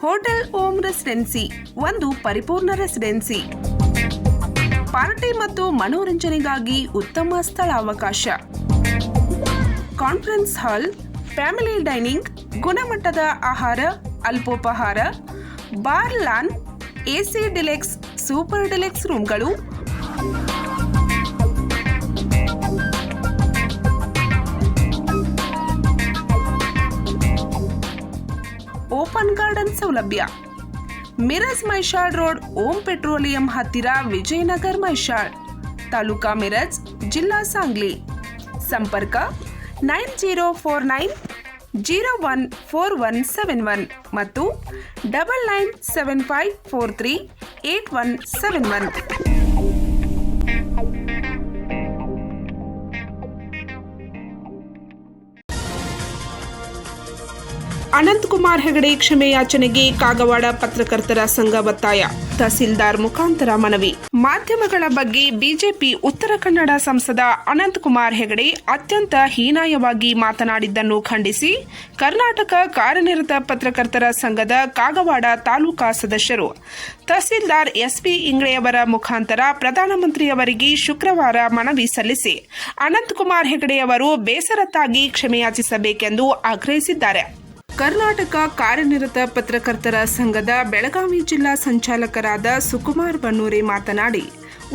Hotel ohm residency ಒಂದು ಪರಿಪೂರ್ಣ residency. Party ಮತ್ತು ಮನೋರಂಜನೆಗಾಗಿ ಉತ್ತಮ ಸ್ಥಳಾವಕಾಶ. ಕಾನ್ಫರೆನ್ಸ್ ಹಾಲ್, ಫ್ಯಾಮಿಲಿ ಡೈನಿಂಗ್, ಗುಣಮಟ್ಟದ ಆಹಾರ, ಅಲ್ಪೋಪಹಾರ, bar, lawn, AC deluxe, super deluxe ರೂಮ್ಗಳು, ಓಪನ್ ಗಾರ್ಡನ್ ಸೌಲಭ್ಯ. ಮಿರಜ್ ಮೈಷಾಳ್ ರೋಡ್, ಓಂ ಪೆಟ್ರೋಲಿಯಂ ಹತ್ತಿರ, ವಿಜಯನಗರ್ ಮೈಷಾಳ್, ತಾಲೂಕಾ ಮಿರಜ್, ಜಿಲ್ಲಾ ಸಾಂಗ್ಲಿ. ಸಂಪರ್ಕ 9049014171 ಮತ್ತು 9975438171. ಅನಂತಕುಮಾರ್ ಹೆಗಡೆ ಕ್ಷಮೆಯಾಚನೆಗೆ ಕಾಗವಾಡ ಪತ್ರಕರ್ತರ ಸಂಘ ಒತ್ತಾಯ. ತಹಸೀಲ್ದಾರ್ ಮುಖಾಂತರ ಮನವಿ. ಮಾಧ್ಯಮಗಳ ಬಗ್ಗೆ ಬಿಜೆಪಿ ಉತ್ತರ ಕನ್ನಡ ಸಂಸದ ಅನಂತಕುಮಾರ್ ಹೆಗಡೆ ಅತ್ಯಂತ ಹೀನಾಯವಾಗಿ ಮಾತನಾಡಿದ್ದನ್ನು ಖಂಡಿಸಿ ಕರ್ನಾಟಕ ಕಾರ್ಯನಿರತ ಪತ್ರಕರ್ತರ ಸಂಘದ ಕಾಗವಾಡ ತಾಲೂಕಾ ಸದಸ್ಯರು ತಹಸೀಲ್ದಾರ್ ಎಸ್ಪಿ ಇಂಗ್ಳೆಯವರ ಮುಖಾಂತರ ಪ್ರಧಾನಮಂತ್ರಿಯವರಿಗೆ ಶುಕ್ರವಾರ ಮನವಿ ಸಲ್ಲಿಸಿ ಅನಂತಕುಮಾರ್ ಹೆಗಡೆಯವರು ಬೇಸರತ್ತಾಗಿ ಕ್ಷಮೆಯಾಚಿಸಬೇಕೆಂದು ಆಗ್ರಹಿಸಿದ್ದಾರೆ. ಕರ್ನಾಟಕ ಕಾರ್ಯನಿರತ ಪತ್ರಕರ್ತರ ಸಂಘದ ಬೆಳಗಾವಿ ಜಿಲ್ಲಾ ಸಂಚಾಲಕರಾದ ಸುಕುಮಾರ್ ಬನ್ನೂರೆ ಮಾತನಾಡಿ,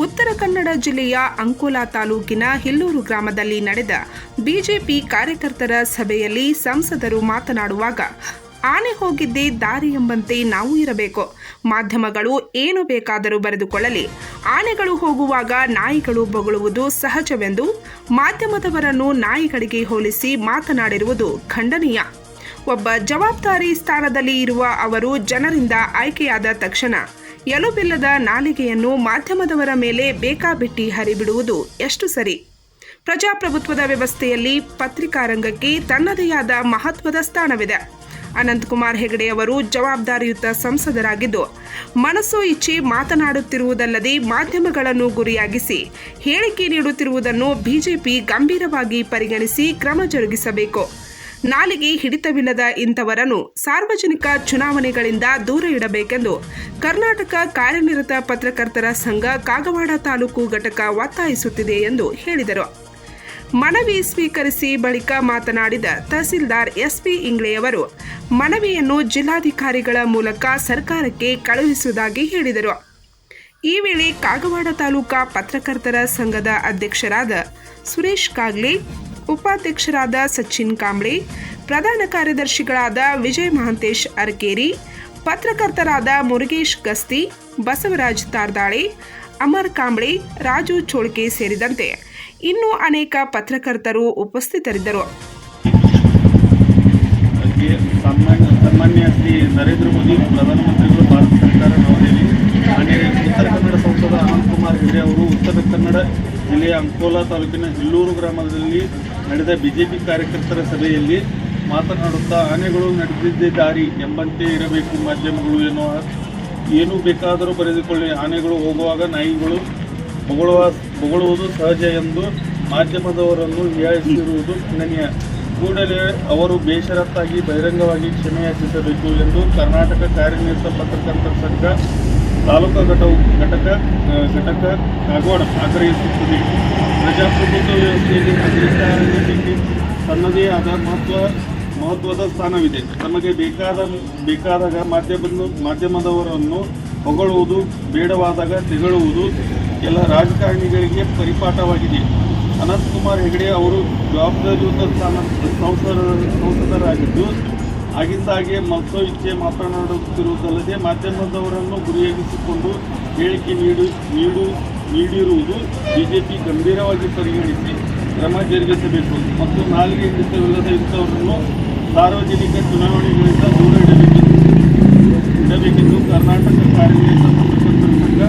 ಉತ್ತರ ಕನ್ನಡ ಜಿಲ್ಲೆಯ ಅಂಕೋಲಾ ತಾಲೂಕಿನ ಹಿಲ್ಲೂರು ಗ್ರಾಮದಲ್ಲಿ ನಡೆದ ಬಿಜೆಪಿ ಕಾರ್ಯಕರ್ತರ ಸಭೆಯಲ್ಲಿ ಸಂಸದರು ಮಾತನಾಡುವಾಗ ಆನೆ ಹೋಗಿದ್ದೇ ದಾರಿ ಎಂಬಂತೆ ನಾವು ಇರಬೇಕು. ಮಾಧ್ಯಮಗಳು ಏನು ಬೇಕಾದರೂ ಬರೆದುಕೊಳ್ಳಲಿ. ಆನೆಗಳು ಹೋಗುವಾಗ ನಾಯಿಗಳು ಬೊಗಳುವುದು ಸಹಜವೆಂದು ಮಾಧ್ಯಮದವರನ್ನು ನಾಯಿಗಳಿಗೆ ಹೋಲಿಸಿ ಮಾತನಾಡಿರುವುದು ಖಂಡನೀಯ. ಒಬ್ಬ ಜವಾಬ್ದಾರಿ ಸ್ಥಾನದಲ್ಲಿ ಇರುವ ಅವರು ಜನರಿಂದ ಆಯ್ಕೆಯಾದ ತಕ್ಷಣ ಎಲುಬಿಲ್ಲದ ನಾಲಿಗೆಯನ್ನು ಮಾಧ್ಯಮದವರ ಮೇಲೆ ಬೇಕಾಬಿಟ್ಟಿ ಹರಿಬಿಡುವುದು ಎಷ್ಟು ಸರಿ? ಪ್ರಜಾಪ್ರಭುತ್ವದ ವ್ಯವಸ್ಥೆಯಲ್ಲಿ ಪತ್ರಿಕಾ ರಂಗಕ್ಕೆ ತನ್ನದೇ ಆದ ಮಹತ್ವದ ಸ್ಥಾನವಿದೆ. ಅನಂತಕುಮಾರ್ ಹೆಗಡೆ ಅವರು ಜವಾಬ್ದಾರಿಯುತ ಸಂಸದರಾಗಿದ್ದು ಮನಸ್ಸು ಇಚ್ಛೆ ಮಾತನಾಡುತ್ತಿರುವುದಲ್ಲದೆ ಮಾಧ್ಯಮಗಳನ್ನು ಗುರಿಯಾಗಿಸಿ ಹೇಳಿಕೆ ನೀಡುತ್ತಿರುವುದನ್ನು ಬಿಜೆಪಿ ಗಂಭೀರವಾಗಿ ಪರಿಗಣಿಸಿ ಕ್ರಮ ಜರುಗಿಸಬೇಕು. ನಾಲಿಗೆ ಹಿಡಿತವಿಲ್ಲದ ಇಂಥವರನ್ನು ಸಾರ್ವಜನಿಕ ಚುನಾವಣೆಗಳಿಂದ ದೂರ ಇಡಬೇಕೆಂದು ಕರ್ನಾಟಕ ಕಾರ್ಯನಿರತ ಪತ್ರಕರ್ತರ ಸಂಘ ಕಾಗವಾಡ ತಾಲೂಕು ಘಟಕ ಒತ್ತಾಯಿಸುತ್ತಿದೆ ಎಂದು ಹೇಳಿದರು. ಮನವಿ ಸ್ವೀಕರಿಸಿ ಬಳಿಕ ಮಾತನಾಡಿದ ತಹಸೀಲ್ದಾರ್ ಎಸ್ಪಿ ಇಂಗ್ಳೆಯವರು ಮನವಿಯನ್ನು ಜಿಲ್ಲಾಧಿಕಾರಿಗಳ ಮೂಲಕ ಸರ್ಕಾರಕ್ಕೆ ಕಳುಹಿಸುವುದಾಗಿ ಹೇಳಿದರು. ಈ ವೇಳೆ ಕಾಗವಾಡ ತಾಲೂಕಾ ಪತ್ರಕರ್ತರ ಸಂಘದ ಅಧ್ಯಕ್ಷರಾದ ಸುರೇಶ್ ಕಾಗ್ಲೆ, ಉಪಾಧ್ಯಕ್ಷರಾದ ಸಚಿನ್ ಕಾಂಬ್ಳೆ, ಪ್ರಧಾನ ಕಾರ್ಯದರ್ಶಿಗಳಾದ ವಿಜಯ್ ಮಹಾಂತೇಶ್ ಅರಕೇರಿ, ಪತ್ರಕರ್ತರಾದ ಮುರುಗೇಶ್ ಗಸ್ತಿ, ಬಸವರಾಜ್ ತಾರ್ದಾಳೆ, ಅಮರ್ ಕಾಂಬ್ಳೆ, ರಾಜು ಚೋಳ್ಕೆ ಸೇರಿದಂತೆ ಇನ್ನೂ ಅನೇಕ ಪತ್ರಕರ್ತರು ಉಪಸ್ಥಿತರಿದ್ದರು. ಸನ್ಮಾನ್ಯ ಶ್ರೀ ನರೇಂದ್ರ ಮೋದಿ ಪ್ರಧಾನಮಂತ್ರಿಗಳು ಭಾರತ ಸರ್ಕಾರ ನವದೆಹಲಿ. ಉತ್ತರ ಕನ್ನಡ ಸಂಸದ ಅನಂತಕುಮಾರ್ ಹೆಗಡೆ ಅವರು ಉತ್ತರ ಕನ್ನಡ ಜಿಲ್ಲೆಯ ಅಂಕೋಲಾ ತಾಲೂಕಿನ ಹಿಲ್ಲೂರು ಗ್ರಾಮದಲ್ಲಿ ನಡೆದ ಬಿಜೆಪಿ ಕಾರ್ಯಕರ್ತರ ಸಭೆಯಲ್ಲಿ ಮಾತನಾಡುತ್ತಾ ಆನೆಗಳು ನಡೆದಿದ್ದೇ ದಾರಿ ಎಂಬಂತೆ ಇರಬೇಕು, ಮಾಧ್ಯಮಗಳು ಏನು ಬೇಕಾದರೂ ಬರೆದುಕೊಳ್ಳಿ, ಆನೆಗಳು ಹೋಗುವಾಗ ನಾಯಿಗಳು ಬೊಗಳುವುದು ಸಹಜ ಎಂದು ಮಾಧ್ಯಮದವರನ್ನು ಹೀಯಾಳಿಸಿರುವುದು ಖಂಡನೀಯ. ಕೂಡಲೇ ಅವರು ಬೇಷರತ್ತಾಗಿ ಬಹಿರಂಗವಾಗಿ ಕ್ಷಮೆಯಾಚಿಸಬೇಕು ಎಂದು ಕರ್ನಾಟಕ ಕಾರ್ಯನಿರತ ಪತ್ರಕರ್ತರ ಸಂಘ ತಾಲೂಕಾ ಘಟಕ ಕಾಗವಾಡ ಆಗ್ರಹಿಸುತ್ತದೆ. ಪ್ರಜಾಪ್ರಭುತ್ವ ವ್ಯವಸ್ಥೆಯಲ್ಲಿ ಪತ್ರಿಕಾರಂಗಕ್ಕೆ ತನ್ನದೇ ಆದ ಮಹತ್ವದ ಸ್ಥಾನವಿದೆ. ತಮಗೆ ಬೇಕಾದಾಗ ಮಾಧ್ಯಮದವರನ್ನು ಹೊಗಳುವುದು, ಬೇಡವಾದಾಗ ತೆಗಳುವುದು ಎಲ್ಲ ರಾಜಕಾರಣಿಗಳಿಗೆ ಪರಿಪಾಠವಾಗಿದೆ. ಅನಂತಕುಮಾರ್ ಹೆಗಡೆ ಅವರು ಜವಾಬ್ದಾರಿಯುತ ಸಂಸದರಾಗಿದ್ದು ಆಗಿಂದಾಗೆ ಮನಸ್ಸೋ ಇಚ್ಛೆ ಮಾತನಾಡುತ್ತಿರುವುದಲ್ಲದೆ ಮಾಧ್ಯಮದವರನ್ನು ಗುರಿಯಾಗಿಸಿಕೊಂಡು ಹೇಳಿಕೆ ನೀಡಿರುವುದು ಬಿಜೆಪಿ ಗಂಭೀರವಾಗಿ ಪರಿಗಣಿಸಿ ಕ್ರಮ ಜರುಗಿಸಬೇಕು ಮತ್ತು ನಾಲಿಗೆ ಹಿಡಿತವಿಲ್ಲದ ಇಂಥವರನ್ನು ಸಾರ್ವಜನಿಕ ಚುನಾವಣೆಗಳಿಂದ ದೂರ ಇಡಬೇಕೆಂದು ಕರ್ನಾಟಕ ಕಾರ್ಯನಿರತ ಪತ್ರಕರ್ತರ ಸಂಘ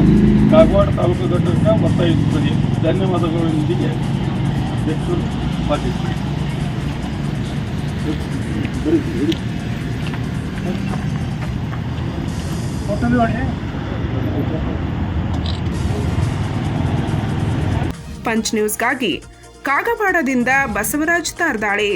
ಕಾಗವಾಡ ತಾಲೂಕು ಘಟಕ ಒತ್ತಾಯಿಸುತ್ತದೆ. ಧನ್ಯವಾದಗಳೊಂದಿಗೆ ಅಧ್ಯಕ್ಷರು ಪಾಲಿಸುತ್ತಾರೆ. ಪಂಚ್ ನ್ಯೂಸ್ಗಾಗಿ ಕಾಗವಾಡದಿಂದ ಬಸವರಾಜ್ ತಾರ್ದಾಳೆ.